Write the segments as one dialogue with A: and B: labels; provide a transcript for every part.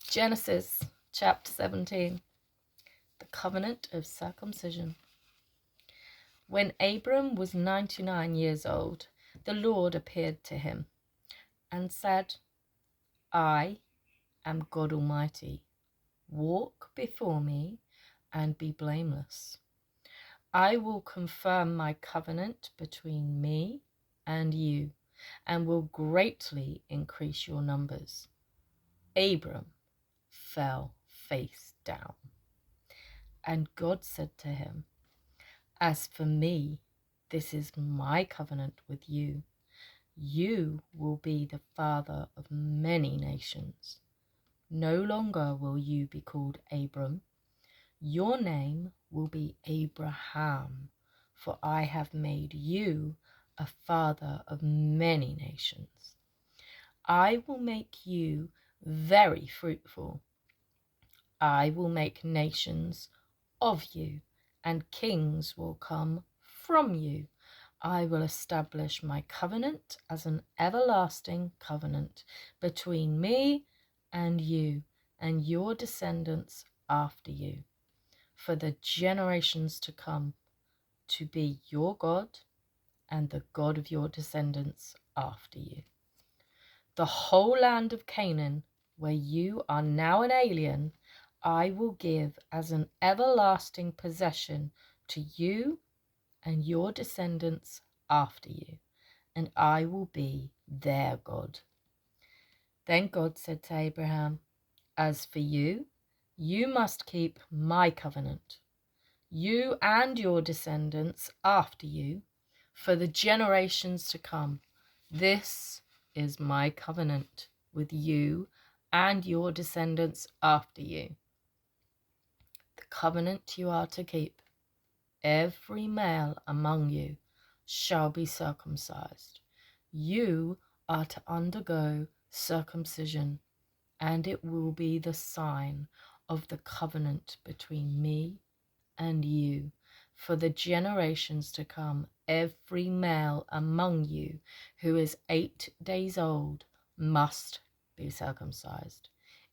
A: Genesis chapter 17, the Covenant of Circumcision. When Abram was 99 years old, the Lord appeared to him and said, I am God Almighty. Walk before me and be blameless. I will confirm my covenant between me and you and will greatly increase your numbers. Abram fell face down. And God said to him, As for me, this is my covenant with you. You will be the father of many nations. No longer will you be called Abram. Your name will be Abraham, for I have made you a father of many nations. I will make you very fruitful. I will make nations of you, and kings will come from you. I will establish my covenant as an everlasting covenant between me and you and your descendants after you, for the generations to come, to be your God and the God of your descendants after you. The whole land of Canaan, where you are now an alien, I will give as an everlasting possession to you and your descendants after you, and I will be their God. Then God said to Abraham, As for you, you must keep my covenant, you and your descendants after you, for the generations to come. This is my covenant with you and your descendants after you. The covenant you are to keep. Every male among you shall be circumcised. You are to undergo circumcision, and it will be the sign of the covenant between me and you. For the generations to come, every male among you who is 8 days old must be circumcised,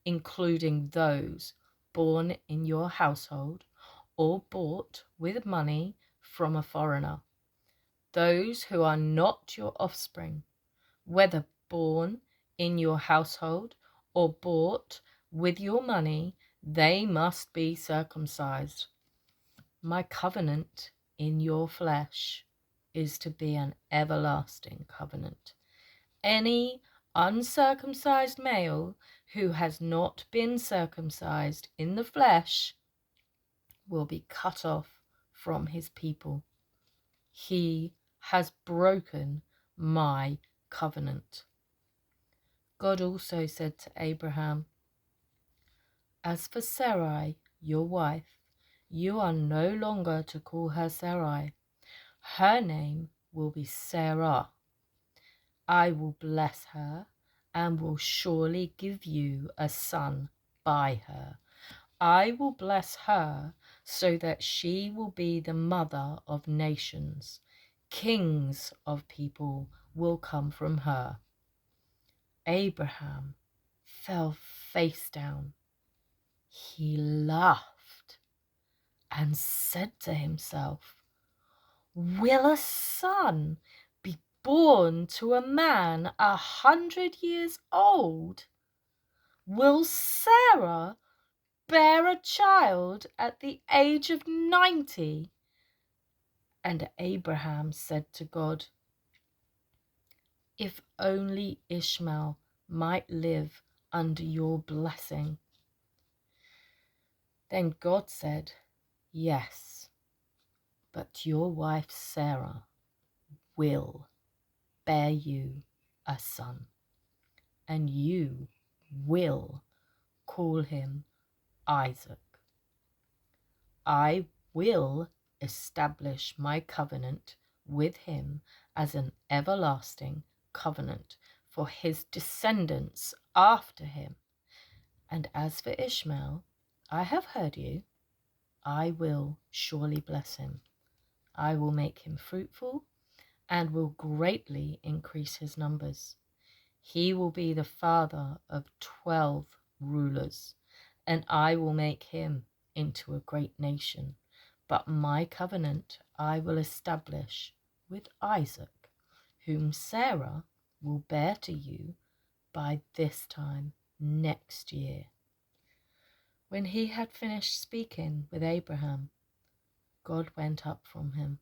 A: including those born in your household or bought with money from a foreigner. Those who are not your offspring, whether born in your household or bought with your money, they must be circumcised. My covenant in your flesh is to be an everlasting covenant. Any uncircumcised male who has not been circumcised in the flesh will be cut off from his people. He has broken my covenant. God also said to Abraham, As for Sarai, your wife, you are no longer to call her Sarai. Her name will be Sarah. I will bless her and will surely give you a son by her. I will bless her so that she will be the mother of nations. Kings of people will come from her. Abraham fell face down. He laughed and said to himself, Will a son be born to a man 100 years old? Will Sarah bear a child at the age of 90? And Abraham said to God, If only Ishmael might live under your blessing. Then God said, Yes, but your wife Sarah will bear you a son, and you will call him Isaac. I will establish my covenant with him as an everlasting covenant for his descendants after him. And as for Ishmael, I have heard you. I will surely bless him. I will make him fruitful and will greatly increase his numbers. He will be the father of 12 rulers, and I will make him into a great nation. But my covenant I will establish with Isaac, whom Sarah will bear to you by this time next year." When he had finished speaking with Abraham, God went up from him.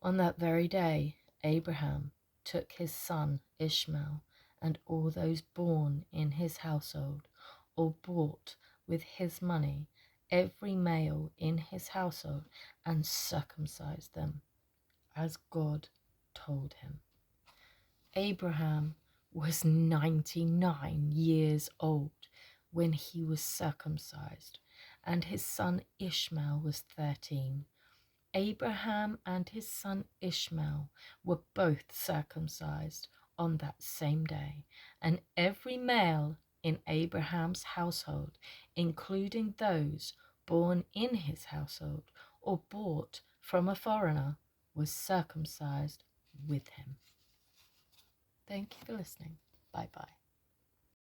A: On that very day, Abraham took his son Ishmael and all those born in his household or bought with his money, every male in his household, and circumcised them, as God told him. Abraham was 99 years old when he was circumcised, and his son Ishmael was 13. Abraham and his son Ishmael were both circumcised on that same day, and every male in Abraham's household, including those born in his household or bought from a foreigner, was circumcised with him. Thank you for listening. Bye bye.